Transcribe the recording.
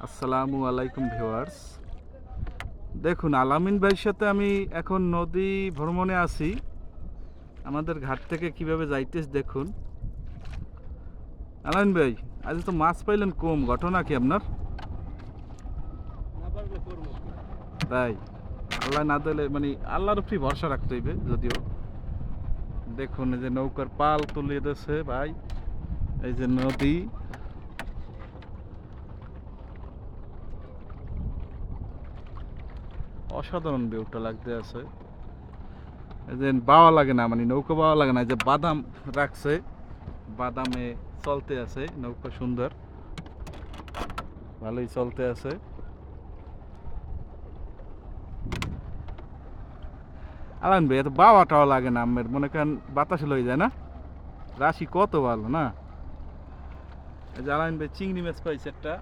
আসসালামু আলাইকুম ভিউয়ার্স। দেখুন, আলামিন ভাইয়ের সাথে আমি এখন নদী ভ্রমণে আছি। আমাদের ঘাট থেকে কিভাবে যাইতেছ দেখুন। আলামিন ভাই, আজ তো মাছ পাইলেন কম, ঘটনা কি আপনার? তাই আল্লাহ না দিলে মানে আল্লাহর উপরই ভরসা রাখতে হইবে। যদিও দেখুন, এই যে নৌকার পাল তুলে দিয়েছে ভাই, এই যে নদী। অসাধারণ ভিউটা লাগতে আছে। এই যে বাওয়া লাগে না, মানে নৌকা বাওয়া লাগে না, এই যে বাদাম রাখছে, বাদামে চলতে আছে নৌকা, সুন্দর ভালোই চলতে আছে। আলান ভাই, এত বাওয়াটাও লাগে না, আমের মনে করেন বাতাসে লই যায় না, রাশি কত ভালো না। এই যে আলান ভাই চিংড়ি মাছ পাইছে একটা,